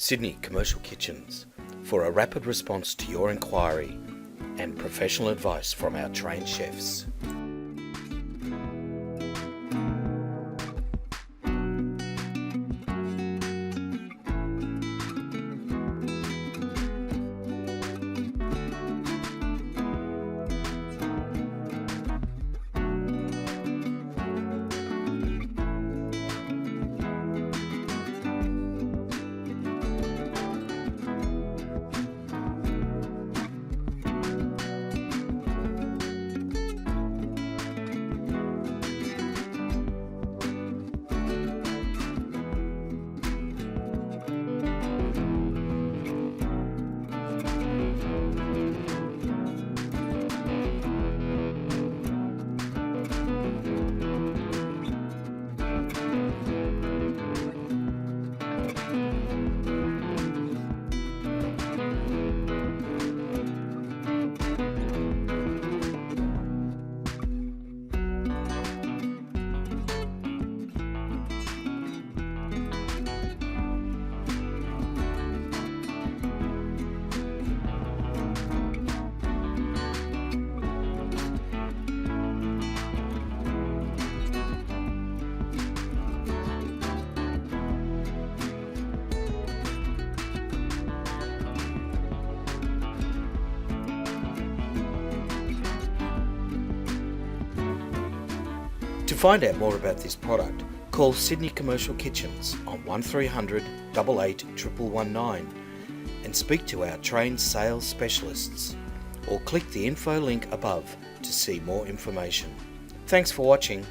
Sydney Commercial Kitchens for a rapid response to your inquiry and professional advice from our trained chefs. To find out more about this product, call Sydney Commercial Kitchens on 1300 88 1119 and speak to our trained sales specialists, or click the info link above to see more information. Thanks for watching.